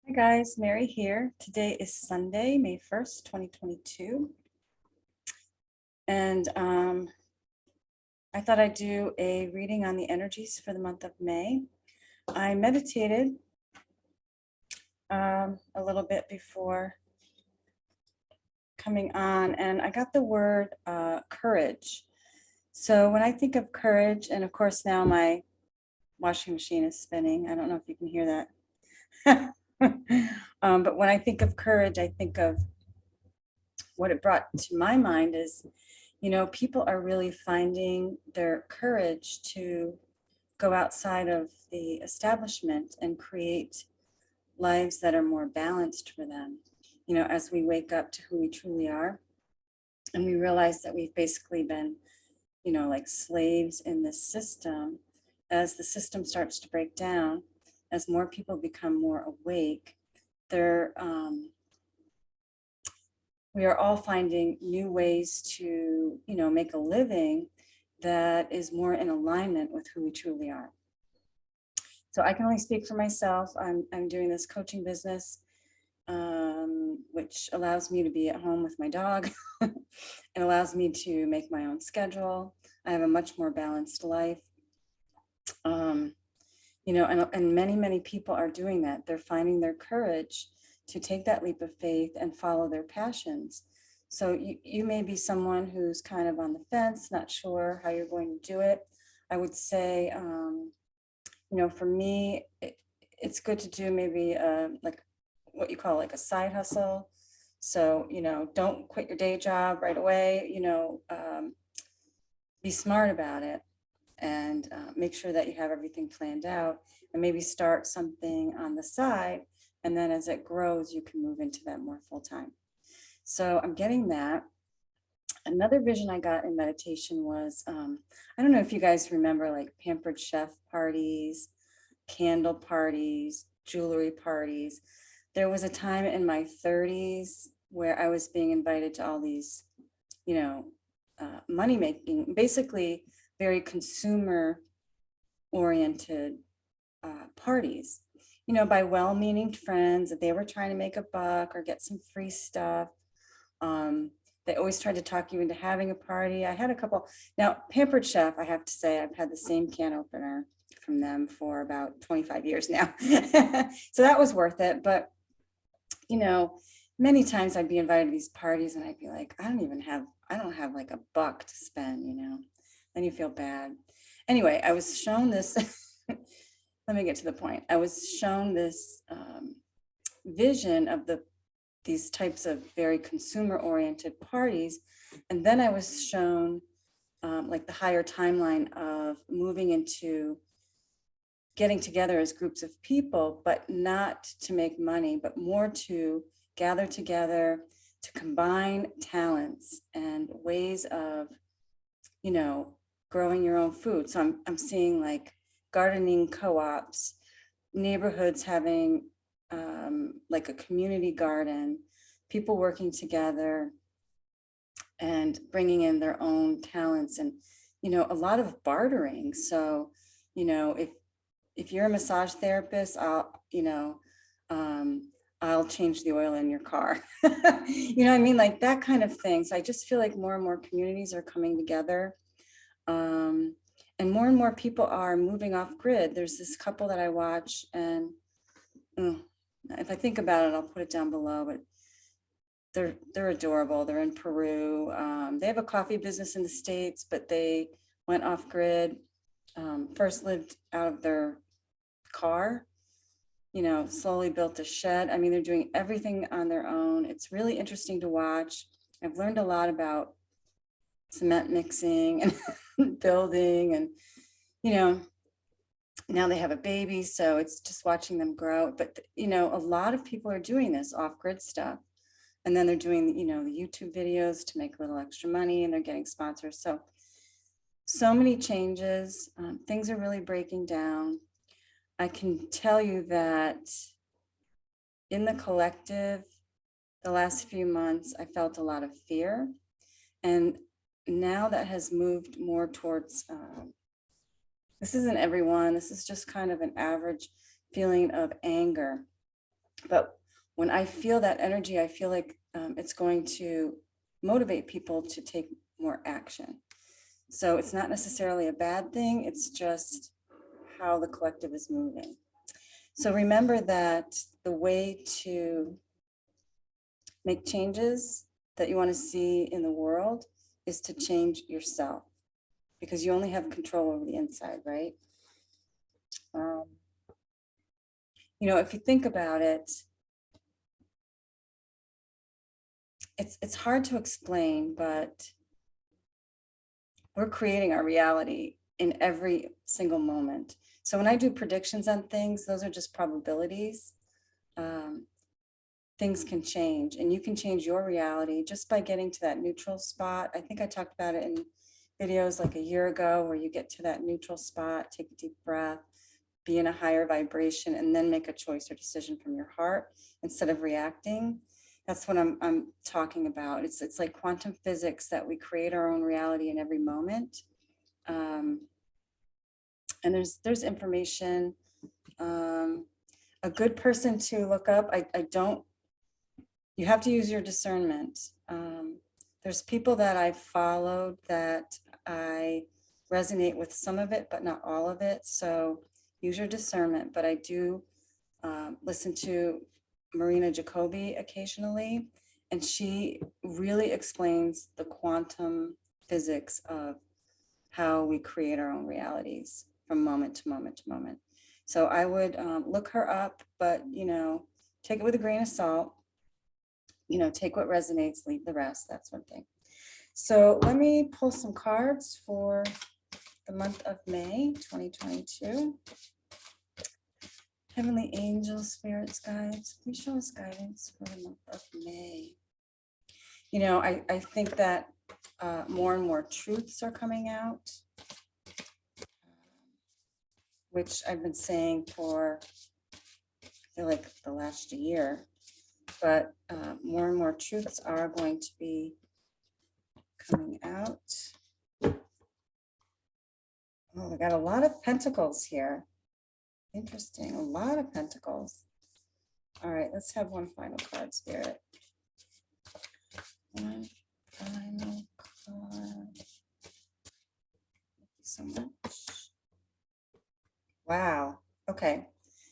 Hi guys, Mary here. Today is Sunday, May 1st, 2022. And I thought I'd do a reading on the energies for the month of May. I meditated a little bit before coming on, and I got the word courage. So when I think of courage, and of course now my washing machine is spinning. I don't know if you can hear that. But when I think of courage, I think of what it brought to my mind is, people are really finding their courage to go outside of the establishment and create lives that are more balanced for them. As we wake up to who we truly are, and we realize that we've basically been, like slaves in this system. As the system starts to break down, as more people become more awake, we are all finding new ways to, make a living that is more in alignment with who we truly are. So I can only speak for myself. I'm doing this coaching business, which allows me to be at home with my dog. It allows me to make my own schedule. I have a much more balanced life. And many people are doing that. They're finding their courage to take that leap of faith and follow their passions. So you may be someone who's kind of on the fence, not sure how you're going to do it. I would say, for me, it's good to do maybe like what you call like a side hustle. So, don't quit your day job right away, be smart about it and make sure that you have everything planned out, and maybe start something on the side. And then as it grows, you can move into that more full time. So I'm getting that. Another vision I got in meditation was, I don't know if you guys remember like pampered chef parties, candle parties, jewelry parties. There was a time in my 30s where I was being invited to all these, money making, basically very consumer oriented parties, by well-meaning friends that they were trying to make a buck or get some free stuff. They always tried to talk you into having a party. I had a couple. Now, Pampered Chef, I have to say, I've had the same can opener from them for about 25 years now. So that was worth it. But, many times I'd be invited to these parties and I'd be like, I don't have like a buck to spend, then you feel bad. Anyway, I was shown this, let me get to the point. I was shown this vision of these types of very consumer oriented parties. And then I was shown like the higher timeline of moving into getting together as groups of people, but not to make money, but more to gather together, to combine talents and ways of, growing your own food. So I'm seeing like gardening co-ops, neighborhoods having like a community garden, people working together and bringing in their own talents, and a lot of bartering. So if you're a massage therapist, I'll change the oil in your car. You know what I mean? Like that kind of thing. So I just feel like more and more communities are coming together. And more people are moving off grid. There's this couple that I watch, and if I think about it, I'll put it down below, but they're adorable. They're in Peru. They have a coffee business in the States, but they went off grid. First lived out of their car, slowly built a shed. I mean, they're doing everything on their own. It's really interesting to watch. I've learned a lot about cement mixing and building, and now they have a baby, so it's just watching them grow. But a lot of people are doing this off-grid stuff, and then they're doing the YouTube videos to make a little extra money, and they're getting sponsors. So many changes. Things are really breaking down. I can tell you that in the collective, the last few months, I felt a lot of fear, and now that has moved more towards, this isn't everyone, this is just kind of an average feeling of anger. But when I feel that energy, I feel like it's going to motivate people to take more action. So it's not necessarily a bad thing. It's just how the collective is moving. So remember that the way to make changes that you want to see in the world is to change yourself, because you only have control over the inside, right? You know, if you think about it, it's hard to explain, but we're creating our reality in every single moment. So when I do predictions on things, those are just probabilities. Things can change, and you can change your reality just by getting to that neutral spot. I think I talked about it in videos like a year ago, where you get to that neutral spot, take a deep breath, be in a higher vibration, and then make a choice or decision from your heart instead of reacting. That's what I'm talking about. It's like quantum physics, that we create our own reality in every moment. And there's information. A good person to look up. I don't. You have to use your discernment. There's people that I've followed that I resonate with some of it, but not all of it. So use your discernment. But I do listen to Marina Jacobi occasionally, and she really explains the quantum physics of how we create our own realities from moment to moment to moment. So I would look her up, but, you know, take it with a grain of salt. You know, take what resonates, leave the rest, that sort of thing. So let me pull some cards for the month of May 2022. Heavenly angels, spirits, guides, please show us guidance for the month of May. You know, I think that more and more truths are coming out, which I've been saying for, I feel like, the last year. But more and more truths are going to be coming out. Oh, we got a lot of pentacles here. Interesting, a lot of pentacles. All right, let's have one final card, Spirit. One final card. Thank you so much. Wow, okay.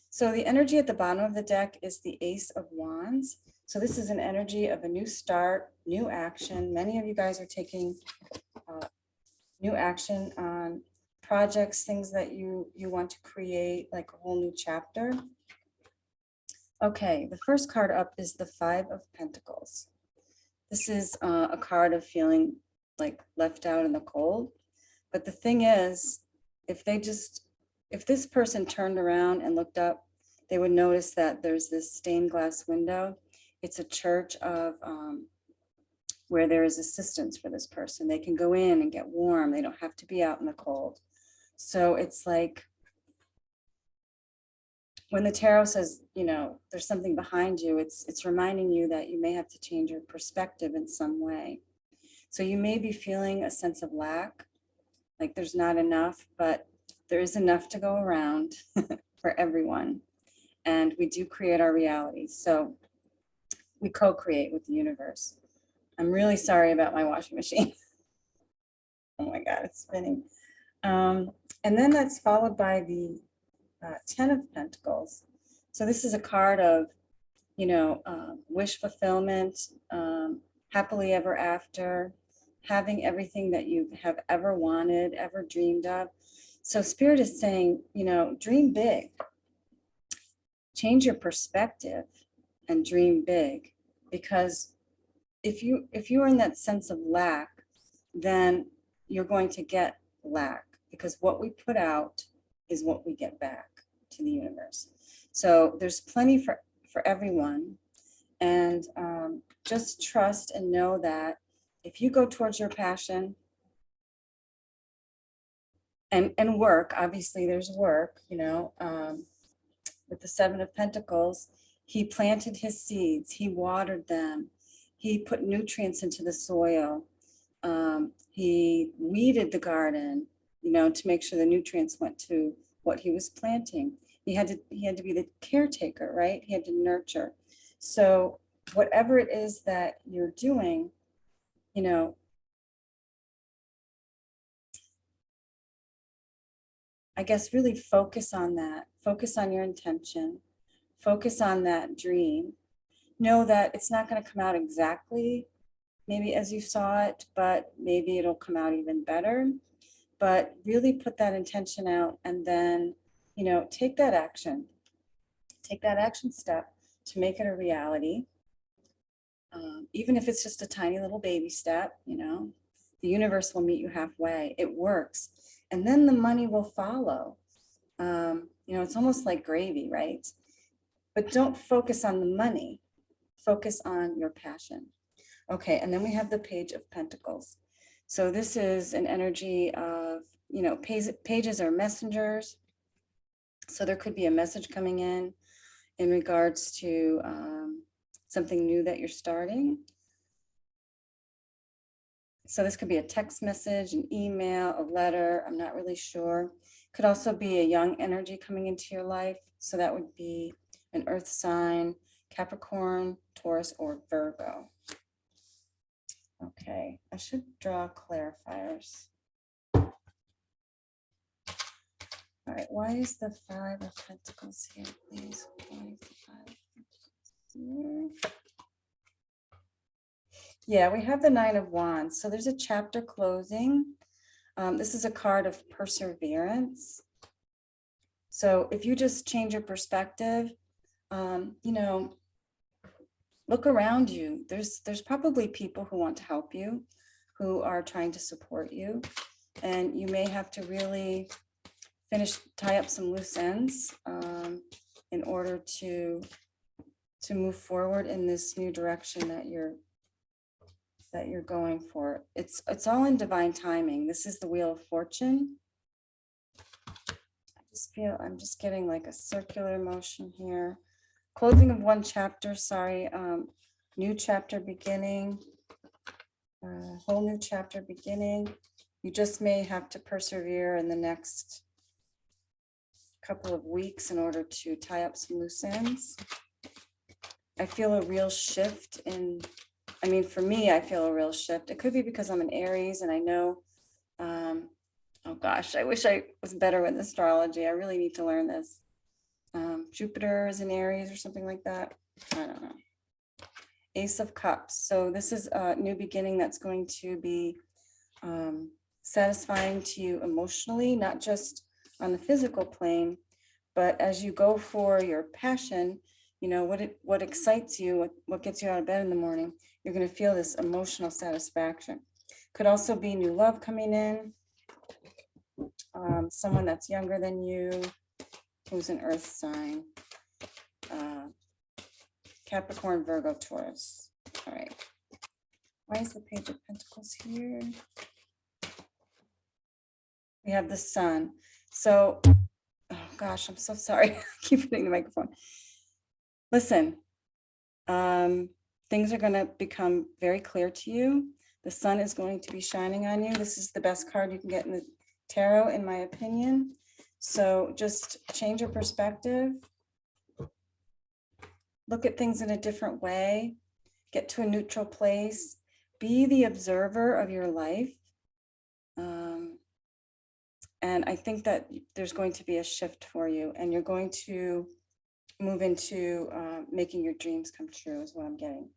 So the energy at the bottom of the deck is the Ace of Wands. So this is an energy of a new start, new action. Many of you guys are taking new action on projects, things that you want to create, like a whole new chapter. Okay, the first card up is the Five of Pentacles. This is a card of feeling like left out in the cold. But the thing is, if this person turned around and looked up, they would notice that there's this stained glass window. It's a church of where there is assistance for this person. They can go in and get warm. They don't have to be out in the cold. So it's like when the tarot says, you know, there's something behind you, it's reminding you that you may have to change your perspective in some way. So you may be feeling a sense of lack, like there's not enough, but there is enough to go around for everyone. And we do create our reality. So we co-create with the universe. I'm really sorry about my washing machine. Oh my God, it's spinning. And then that's followed by the Ten of Pentacles. So this is a card of, you know, wish fulfillment, happily ever after, having everything that you have ever wanted, ever dreamed of. So Spirit is saying, you know, dream big, change your perspective and dream big. Because if you're in that sense of lack, then you're going to get lack, because what we put out is what we get back to the universe. So there's plenty for everyone. And just trust and know that if you go towards your passion and work, obviously there's work, you know, with the Seven of Pentacles, he planted his seeds, he watered them, he put nutrients into the soil, he weeded the garden, you know, to make sure the nutrients went to what he was planting. He had to be the caretaker, right? He had to nurture. So whatever it is that you're doing, you know, I guess really focus on that. Focus on your intention. Focus on that dream. Know that it's not going to come out exactly maybe as you saw it, but maybe it'll come out even better. But really put that intention out, and then, you know, take that action step to make it a reality. Even if it's just a tiny little baby step, you know, the universe will meet you halfway. It works. And then the money will follow. You know, it's almost like gravy, right? But don't focus on the money, focus on your passion. Okay, and then we have the Page of Pentacles. So this is an energy of, you know, pages are messengers. So there could be a message coming in regards to something new that you're starting. So this could be a text message, an email, a letter, I'm not really sure. Could also be a young energy coming into your life. So that would be an earth sign, Capricorn, Taurus, or Virgo. Okay, I should draw clarifiers. All right, why is the Five of Pentacles here, please? Why is the Five of Pentacles here? Yeah, we have the Nine of Wands. So there's a chapter closing. This is a card of perseverance. So if you just change your perspective, you know, look around you. There's probably people who want to help you, who are trying to support you. And you may have to really tie up some loose ends in order to move forward in this new direction that you're going for. It's all in divine timing. This is the Wheel of Fortune. I'm just getting like a circular motion here. Closing of one chapter, sorry. New chapter beginning. Whole new chapter beginning. You just may have to persevere in the next couple of weeks in order to tie up some loose ends. I feel a real shift for me, I feel a real shift. It could be because I'm an Aries and I know, oh gosh, I wish I was better with astrology. I really need to learn this. Jupiter is in Aries or something like that. I don't know. Ace of Cups. So this is a new beginning that's going to be satisfying to you emotionally, not just on the physical plane, but as you go for your passion, you know, what excites you, what gets you out of bed in the morning, you're going to feel this emotional satisfaction. Could also be new love coming in, someone that's younger than you, who's an earth sign, Capricorn, Virgo, Taurus. All right. Why is the Page of Pentacles here? We have the Sun. So, oh gosh, I'm so sorry. I keep hitting the microphone. Listen, things are going to become very clear to you. The sun is going to be shining on you. This is the best card you can get in the tarot, in my opinion. So just change your perspective. Look at things in a different way. Get to a neutral place. Be the observer of your life. And I think that there's going to be a shift for you, and you're going to move into making your dreams come true is what I'm getting.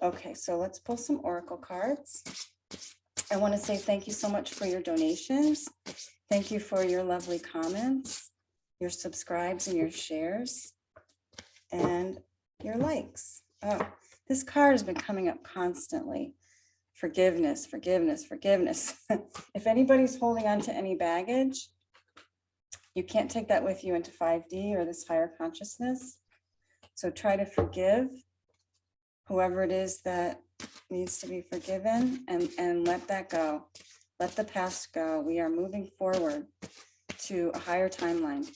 Okay, so let's pull some oracle cards. I want to say thank you so much for your donations. Thank you for your lovely comments, your subscribes and your shares, and your likes. Oh, this card has been coming up constantly. Forgiveness, forgiveness, forgiveness. If anybody's holding on to any baggage, you can't take that with you into 5D or this higher consciousness. So try to forgive whoever it is that needs to be forgiven, and let that go. Let the past go. We are moving forward to a higher timeline.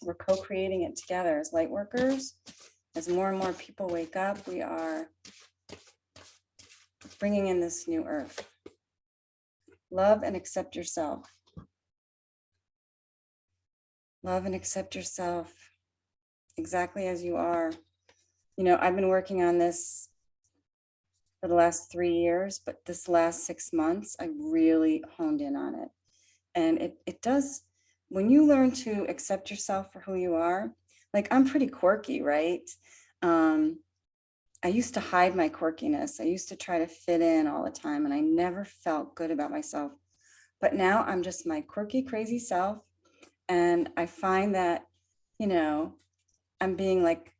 We're co-creating it together as light workers. As more and more people wake up, we are bringing in this new earth. Love and accept yourself. Love and accept yourself exactly as you are. You know, I've been working on this for the last 3 years, but this last 6 months, I really honed in on it. And it does, when you learn to accept yourself for who you are, like I'm pretty quirky, right? I used to hide my quirkiness. I used to try to fit in all the time, and I never felt good about myself. But now I'm just my quirky, crazy self. And I find that, you know, I'm being like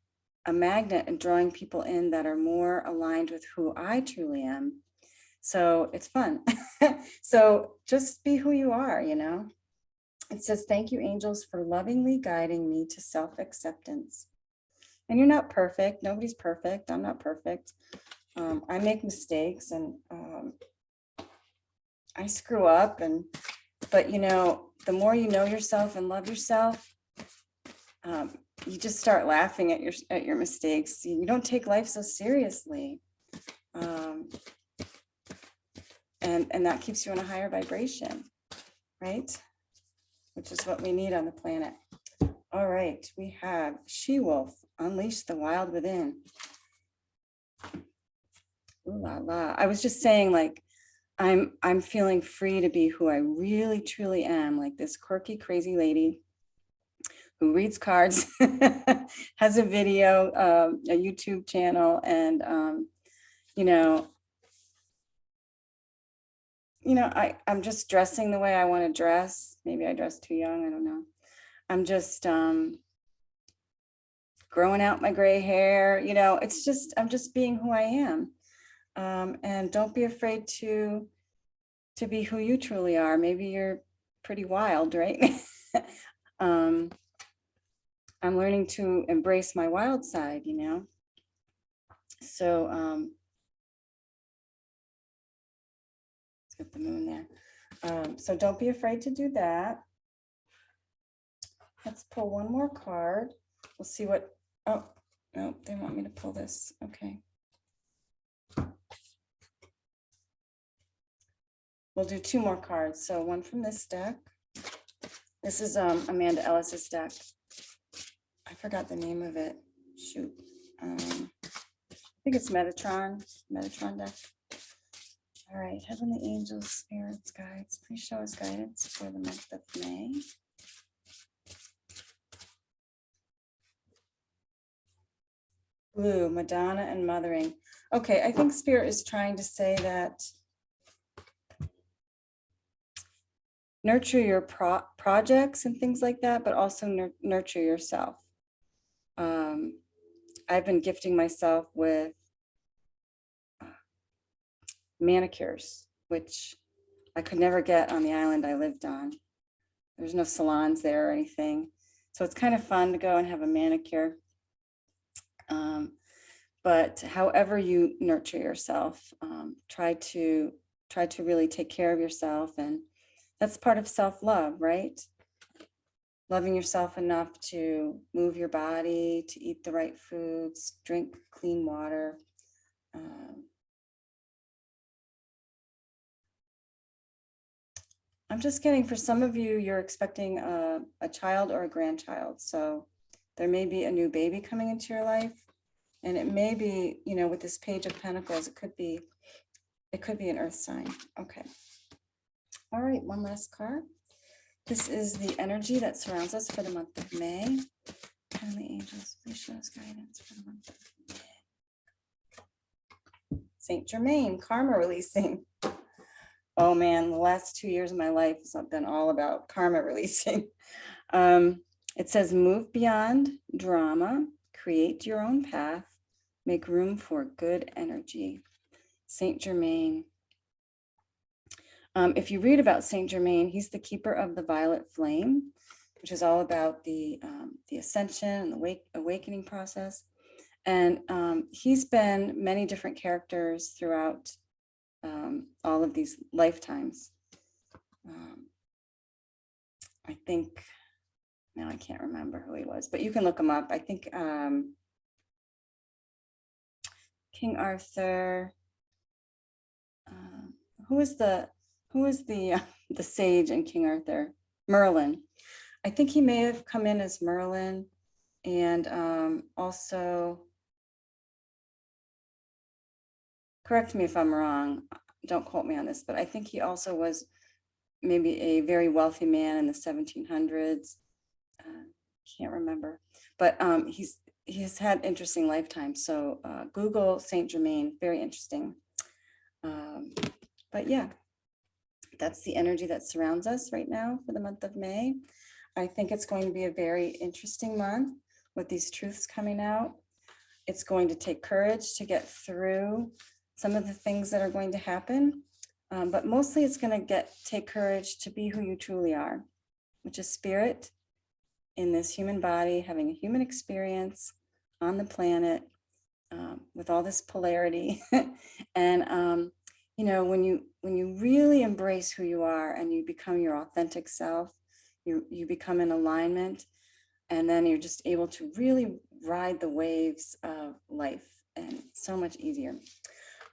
a magnet and drawing people in that are more aligned with who I truly am. So it's fun. So just be who you are, you know. It says, thank you, angels, for lovingly guiding me to self-acceptance. And you're not perfect. Nobody's perfect. I'm not perfect. I make mistakes and I screw up. But you know, the more you know yourself and love yourself, you just start laughing at your mistakes. You don't take life so seriously. And that keeps you in a higher vibration, right? Which is what we need on the planet. All right, we have She-Wolf, unleash the wild within. Ooh la la. I was just saying, like, I'm feeling free to be who I really truly am, like this quirky, crazy lady who reads cards, has a video, a YouTube channel, and you know, I'm just dressing the way I want to dress. Maybe I dress too young, I don't know. I'm just growing out my gray hair, you know, it's just, I'm just being who I am. And don't be afraid to be who you truly are. Maybe you're pretty wild, right? I'm learning to embrace my wild side, you know? So let's get the moon there. So don't be afraid to do that. Let's pull one more card. We'll see what, oh, no, they want me to pull this. Okay. We'll do two more cards. So one from this deck. This is Amanda Ellis's deck. I forgot the name of it. Shoot. I think it's Metatron deck. All right, Heavenly Angels, Spirits, Guides, please show us guidance for the month of May. Blue, Madonna and Mothering. Okay, I think Spirit is trying to say that nurture your projects and things like that, but also nurture yourself. I've been gifting myself with manicures, which I could never get on the island I lived on. There's no salons there or anything. So it's kind of fun to go and have a manicure. But however you nurture yourself, try to really take care of yourself. And that's part of self-love, right? Loving yourself enough to move your body, to eat the right foods, drink clean water. I'm just getting, for some of you, you're expecting a child or a grandchild. So there may be a new baby coming into your life. And it may be, you know, with this Page of Pentacles, it could be an earth sign. Okay. All right, one last card. This is the energy that surrounds us for the month of May. Heavenly angels, please show us guidance for the month of May. Saint Germain, karma releasing. Oh man, the last 2 years of my life has been all about karma releasing. It says, move beyond drama, create your own path, make room for good energy. Saint Germain. If you read about Saint Germain, he's the keeper of the violet flame, which is all about the ascension and the awakening process. And he's been many different characters throughout all of these lifetimes. I think, now I can't remember who he was, but you can look him up. I think King Arthur. Who was the sage in King Arthur? Merlin. I think he may have come in as Merlin, and also, correct me if I'm wrong, don't quote me on this, but I think he also was maybe a very wealthy man in the 1700s. Can't remember, but he's had interesting lifetimes. So Google Saint Germain, very interesting. But yeah, that's the energy that surrounds us right now for the month of May. I think it's going to be a very interesting month with these truths coming out. It's going to take courage to get through some of the things that are going to happen. But mostly it's going to take courage to be who you truly are, which is spirit in this human body, having a human experience on the planet with all this polarity. And you know, when you really embrace who you are and you become your authentic self, you become in alignment, and then you're just able to really ride the waves of life, and so much easier.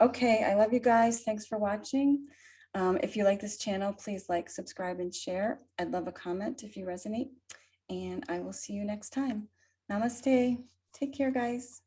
Okay, I love you guys. Thanks for watching. If you like this channel, please like, subscribe, and share. I'd love a comment if you resonate. And I will see you next time. Namaste. Take care, guys.